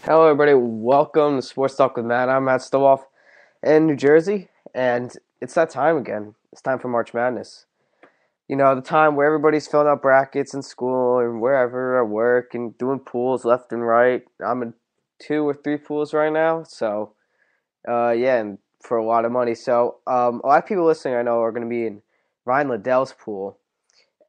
Hello, everybody. Welcome to Sports Talk with Matt. I'm Matt Stoloff in New Jersey, and it's that time again. It's time for March Madness. You know, the time where everybody's filling out brackets in school and wherever at work and doing pools left and right. I'm in 2 or 3 pools right now, so yeah, and for a lot of money. So a lot of people listening I know are going to be in Ryan Liddell's pool,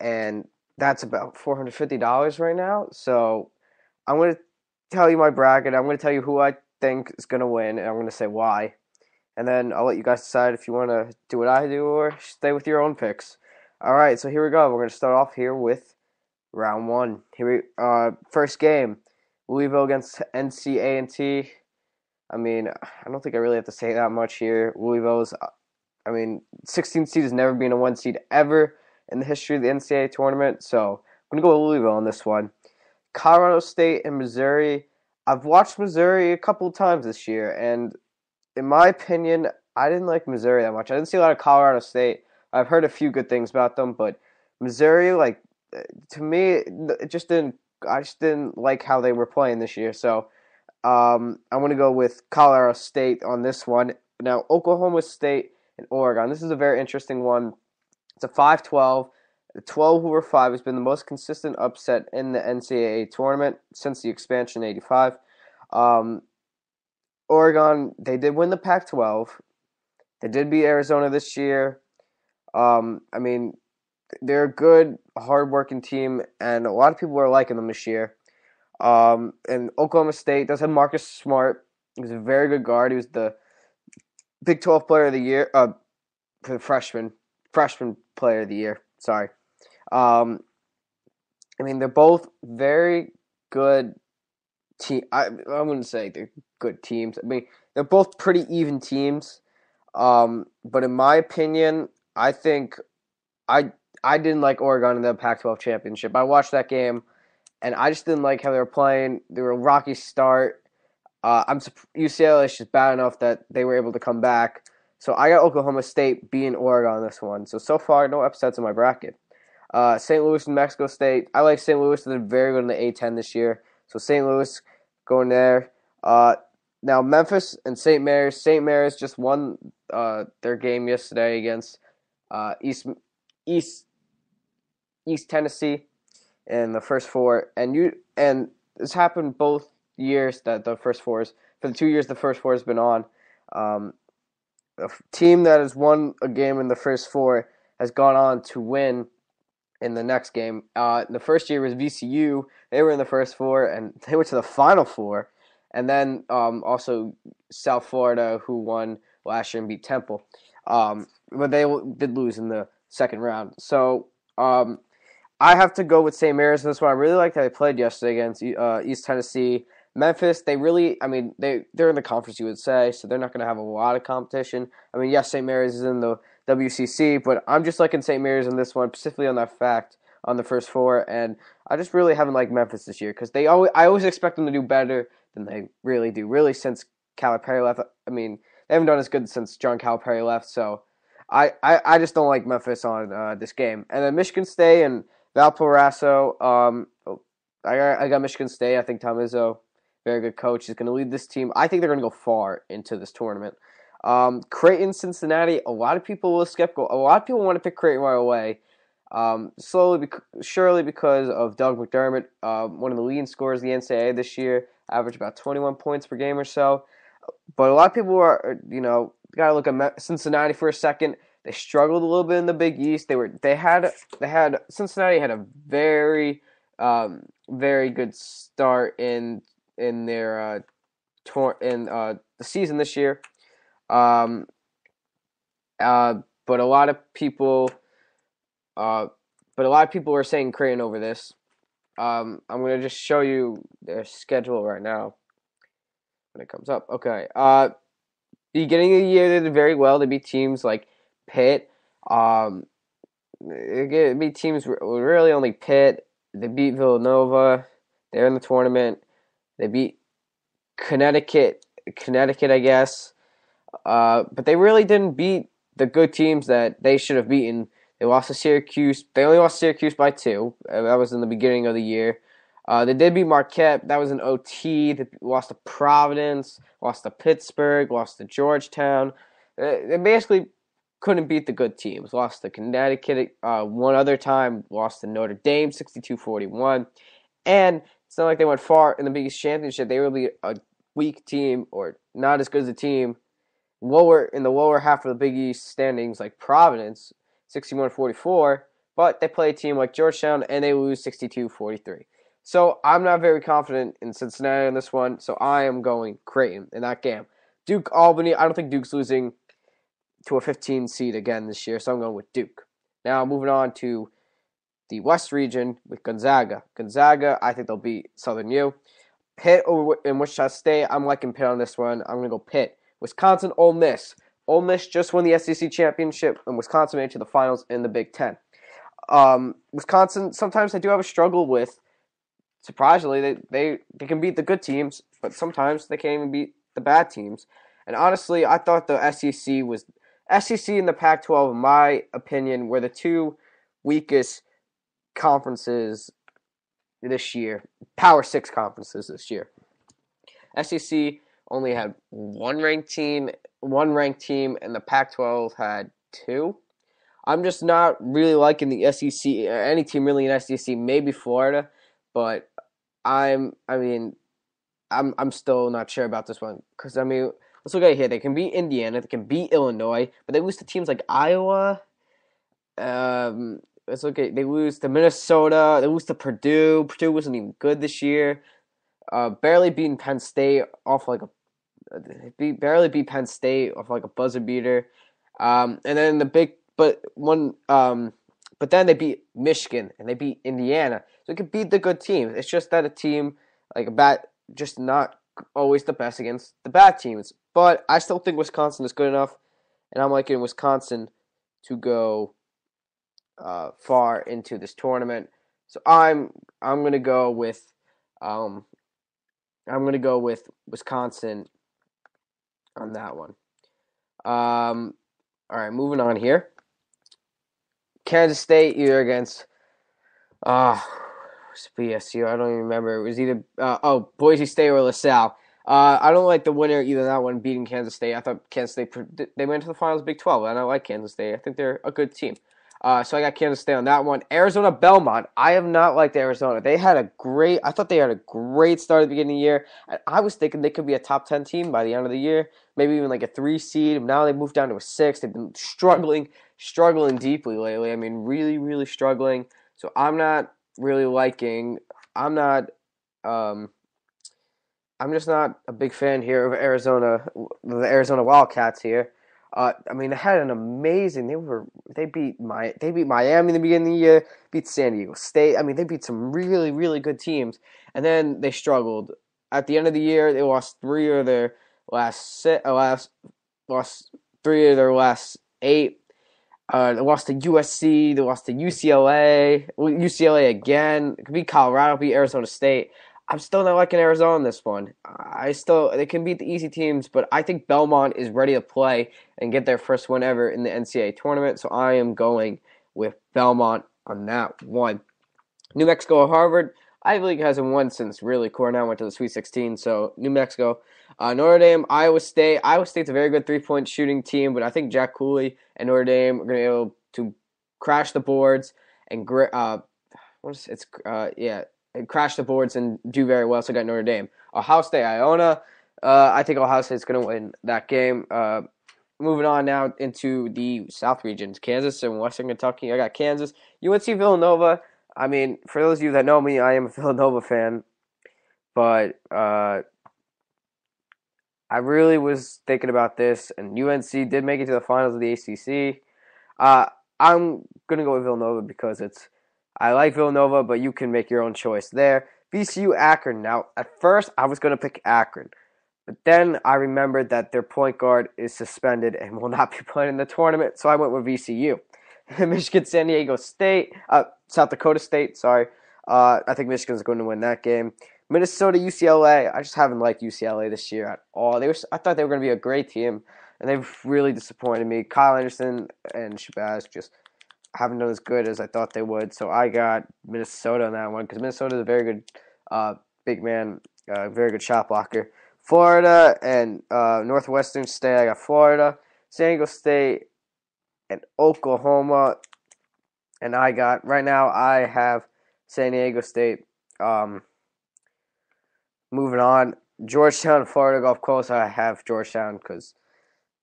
and that's about $450 right now. So I'm going to tell you my bracket. I'm going to tell you who I think is going to win, and I'm going to say why. And then I'll let you guys decide if you want to do what I do or stay with your own picks. All right, so here we go. We're going to start off here with round one. First game, Louisville against NCAA. I mean, I don't think I really have to say that much here. 16 seed has never been a 1 seed ever in the history of the NCAA tournament. So I'm going to go with Louisville on this one. Colorado State and Missouri. I've watched Missouri a couple of times this year, and in my opinion, I didn't like Missouri that much. I didn't see a lot of Colorado State. I've heard a few good things about them, but Missouri, to me, it just didn't. I just didn't like how they were playing this year. So I'm going to go with Colorado State on this one. Now, Oklahoma State and Oregon. This is a very interesting one. It's a 5-12. The 12-5 has been the most consistent upset in the NCAA tournament since the expansion in '85. Um, Oregon, they did win the Pac-12. They did beat Arizona this year. I mean, they're a good, hard-working team, and a lot of people are liking them this year. And Oklahoma State does have Marcus Smart. He was a very good guard. He was the Big 12 Player of the Year, for the freshman Player of the Year. Sorry. Um, I mean, they're both very good team. I wouldn't say they're good teams. I mean, they're both pretty even teams. But in my opinion, I think I I didn't like Oregon in the Pac-12 championship. I watched that game, and I just didn't like how they were playing. They were a rocky start. UCLA is just bad enough that they were able to come back. So I got Oklahoma State beating Oregon on this one. So far, no upsets in my bracket. St. Louis and Mexico State. I like St. Louis. They're very good in the A10 this year. So St. Louis going there. Now Memphis and St. Mary's. St. Mary's just won their game yesterday against East East Tennessee in the first four. And this happened both years that the first fours for the 2 years the first four has been on. A team that has won a game in the first four has gone on to win in the next game. The first year was VCU. They were in the first four, and they went to the Final Four. And then also South Florida, who won last year and beat Temple. But they did lose in the second round. So I have to go with St. Mary's in this one. I really liked how they played yesterday against East Tennessee. Memphis, they're in the conference, you would say, so they're not going to have a lot of competition. I mean, yes, St. Mary's is in the WCC, but I'm just liking St. Mary's in this one, specifically on that fact on the first four, and I just really haven't liked Memphis this year because I always expect them to do better than they really do. Really, since Calipari left, I mean, they haven't done as good since John Calipari left, so I just don't like Memphis on this game. And then Michigan State and Valparaiso, I got Michigan State. I think Tom Izzo, very good coach, is going to lead this team. I think they're going to go far into this tournament. Creighton, Cincinnati, a lot of people were skeptical. A lot of people want to pick Creighton right away. Surely because of Doug McDermott, one of the leading scorers of the NCAA this year, averaged about 21 points per game or so. But a lot of people are, got to look at Cincinnati for a second. They struggled a little bit in the Big East. Cincinnati had a very, very good start in their the season this year. But a lot of people are saying Creighton over this. I'm going to just show you their schedule right now when it comes up. Okay. Beginning of the year, they did very well. They beat teams like Pitt. They beat teams really only Pitt. They beat Villanova. They're in the tournament. They beat Connecticut, I guess. But they really didn't beat the good teams that they should have beaten. They lost to Syracuse. They only lost Syracuse by 2. That was in the beginning of the year. They did beat Marquette. That was an OT. They lost to Providence, lost to Pittsburgh, lost to Georgetown. They basically couldn't beat the good teams. Lost to Connecticut one other time. Lost to Notre Dame 62-41. And it's not like they went far in the Big East Championship. They were a weak team or not as good as a team lower in the lower half of the Big East standings like Providence 61-44. But they play a team like Georgetown and they lose 62-43. So I'm not very confident in Cincinnati in this one. So I am going Creighton in that game. Duke Albany. I don't think Duke's losing to a 15 seed again this year. So I'm going with Duke. Now moving on to the West region with Gonzaga. Gonzaga, I think they'll beat Southern U. Pitt in Wichita State. I'm liking Pitt on this one. I'm going to go Pitt. Wisconsin, Ole Miss. Ole Miss just won the SEC championship, and Wisconsin made it to the finals in the Big Ten. Wisconsin, sometimes they do have a struggle with, surprisingly, they can beat the good teams, but sometimes they can't even beat the bad teams. And honestly, I thought the SEC and the Pac-12, in my opinion, were the two weakest conferences this year, Power 6 conferences this year. SEC only had one ranked team, and the Pac-12 had two. I'm just not really liking the SEC, any team really in SEC, maybe Florida, but I'm still not sure about this one because let's look at it here. They can beat Indiana, they can beat Illinois, but they lose to teams like Iowa. Let's look at they lose to Minnesota, they lose to Purdue. Purdue wasn't even good this year. Barely beating Penn State off like a buzzer beater. And then but then they beat Michigan and they beat Indiana. So it could beat the good teams. It's just that a team just not always the best against the bad teams. But I still think Wisconsin is good enough, and I'm liking Wisconsin to go far into this tournament. So I'm gonna go with Wisconsin on that one. All right, moving on here. Kansas State, either against BSU. I don't even remember. It was either Boise State or LaSalle. I don't like the winner either that one beating Kansas State. I thought Kansas State they went to the finals of Big 12, and I like Kansas State. I think they're a good team. So I got Kansas State on that one. Arizona Belmont. I have not liked Arizona. I thought they had a great start at the beginning of the year. I was thinking they could be a top 10 team by the end of the year, maybe even like a 3 seed. Now they moved down to a 6. They've been struggling deeply lately. Really, really struggling. So I'm not really liking. I'm just not a big fan here of the Arizona Wildcats here. They had an amazing. They beat Miami in the beginning of the year, beat San Diego State. They beat some really, really good teams, and then they struggled at the end of the year. They lost 3 of their last 8. They lost to USC. They lost to UCLA. UCLA again. It could be Colorado. Beat Arizona State. I'm still not liking Arizona in this one. They can beat the easy teams, but I think Belmont is ready to play and get their first win ever in the NCAA tournament. So I am going with Belmont on that one. New Mexico, Harvard. Ivy League hasn't won since really Cornell went to the Sweet 16. So New Mexico, Notre Dame, Iowa State. Iowa State's a very good 3-point shooting team, but I think Jack Cooley and Notre Dame are going to be able to crash the boards and and crash the boards and do very well. So I got Notre Dame. Ohio State, Iona. I think Ohio State's going to win that game. Moving on now into the South regions, Kansas and Western Kentucky. I got Kansas. UNC Villanova. For those of you that know me, I am a Villanova fan. But I really was thinking about this, and UNC did make it to the finals of the ACC. I'm going to go with Villanova because I like Villanova, but you can make your own choice there. VCU, Akron. Now, at first, I was going to pick Akron. But then I remembered that their point guard is suspended and will not be playing in the tournament, so I went with VCU. Michigan, San Diego State. South Dakota State, sorry. I think Michigan's going to win that game. Minnesota, UCLA. I just haven't liked UCLA this year at all. I thought they were going to be a great team, and they've really disappointed me. Kyle Anderson and Shabazz just haven't done as good as I thought they would. So I got Minnesota on that one because Minnesota is a very good Big man, very good shot blocker. Florida and Northwestern State. I got Florida, San Diego State, and Oklahoma. And right now I have San Diego State. Moving on, Georgetown, Florida Gulf Coast. I have Georgetown because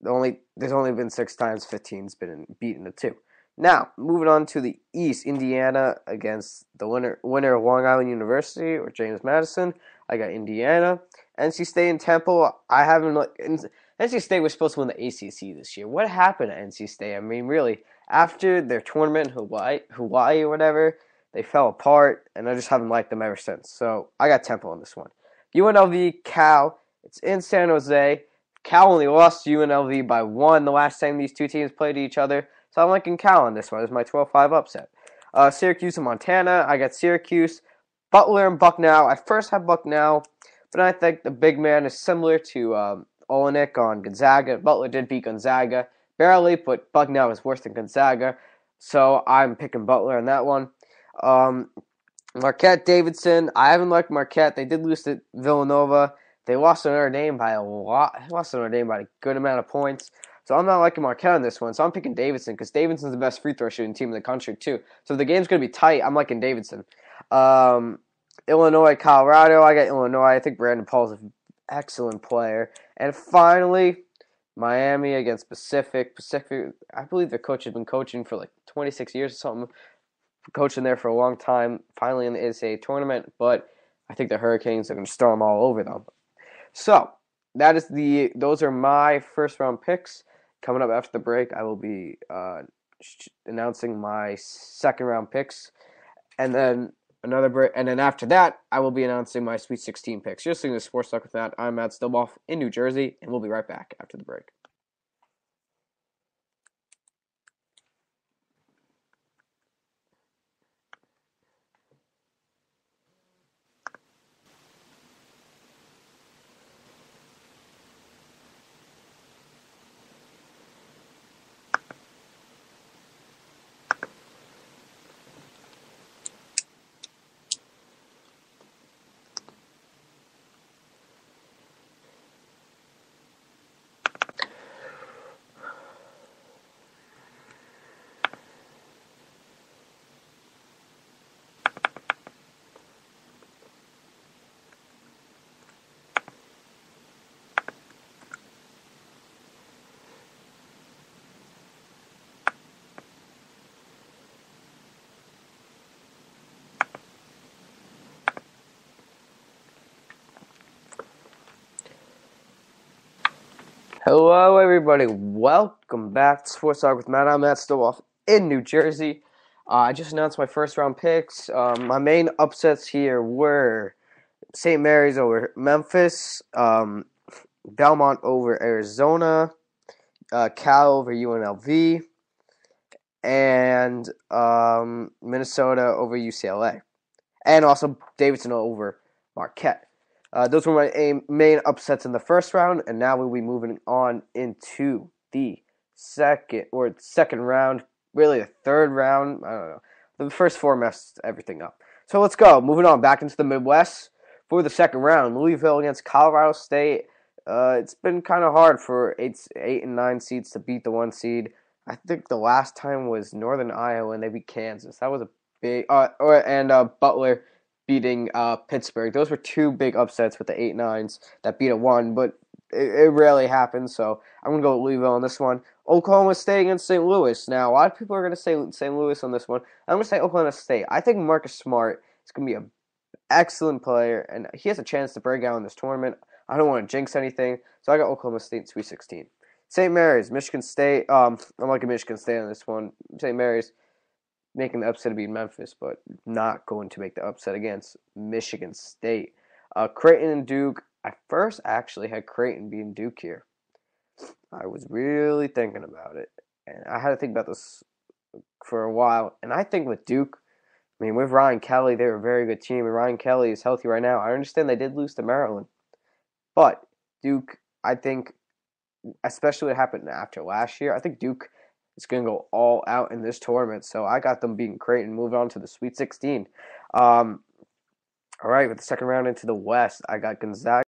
there's only been 6 times 15's been beaten to 2. Now, moving on to the East, Indiana against the winner of Long Island University or James Madison. I got Indiana. NC State and Temple. NC State was supposed to win the ACC this year. What happened to NC State? I mean, really, after their tournament, Hawaii or whatever, they fell apart, and I just haven't liked them ever since. So I got Temple on this one. UNLV, Cal. It's in San Jose. Cal only lost to UNLV by 1 the last time these two teams played each other. So I'm liking Cal on this one. This is my 12-5 upset. Syracuse and Montana. I got Syracuse. Butler and Bucknell. I first have Bucknell, but I think the big man is similar to Olenek on Gonzaga. Butler did beat Gonzaga barely, but Bucknell is worse than Gonzaga. So I'm picking Butler on that one. Marquette, Davidson. I haven't liked Marquette. They did lose to Villanova. They lost to Notre Dame by a lot. They lost to Notre Dame by a good amount of points. So I'm not liking Marquette on this one. So I'm picking Davidson because Davidson's the best free throw shooting team in the country too. So if the game's going to be tight, I'm liking Davidson. Illinois, Colorado. I got Illinois. I think Brandon Paul's an excellent player. And finally, Miami against Pacific. Pacific, I believe their coach has been coaching for like 26 years or something. Coaching there for a long time. Finally in the NCAA tournament. But I think the Hurricanes are going to storm all over them. So those are my first round picks. Coming up after the break, I will be announcing my second round picks, and then another break, and then after that, I will be announcing my Sweet 16 picks. You're listening to Sports Talk with Matt. I'm Matt Stillboff in New Jersey, and we'll be right back after the break. Hello, everybody. Welcome back to Sports Talk with Matt. I'm Matt Stillboff in New Jersey. I just announced my first round picks. My main upsets here were St. Mary's over Memphis, Belmont over Arizona, Cal over UNLV, and Minnesota over UCLA, and also Davidson over Marquette. Those were my main upsets in the first round, and now we'll be moving on into the second round, really the third round. I don't know. The first 4 messed everything up. So let's go. Moving on back into the Midwest for the second round. Louisville against Colorado State. It's been kind of hard for 8 and 9 seeds to beat the 1 seed. I think the last time was Northern Iowa, and they beat Kansas. That was a big Butler beating Pittsburgh. Those were 2 big upsets with the 8-9s that beat a 1, but it rarely happens. So I'm going to go with Louisville on this one. Oklahoma State against St. Louis. Now, a lot of people are going to say St. Louis on this one. I'm going to say Oklahoma State. I think Marcus Smart is going to be an excellent player, and he has a chance to break out in this tournament. I don't want to jinx anything, so I got Oklahoma State in Sweet 16. St. Mary's, Michigan State. I'm liking Michigan State on this one. St. Mary's making the upset to beat Memphis, but not going to make the upset against Michigan State. Creighton and Duke. I first actually had Creighton beating Duke here. I was really thinking about it, and I had to think about this for a while. And I think with Duke, I mean, with Ryan Kelly, they're a very good team, and Ryan Kelly is healthy right now. I understand they did lose to Maryland, but Duke, I think, especially what happened after last year, I think Duke is going to go all out in this tournament. So I got them beating Creighton, move on to the Sweet 16. All right, with the second round into the West, I got Gonzaga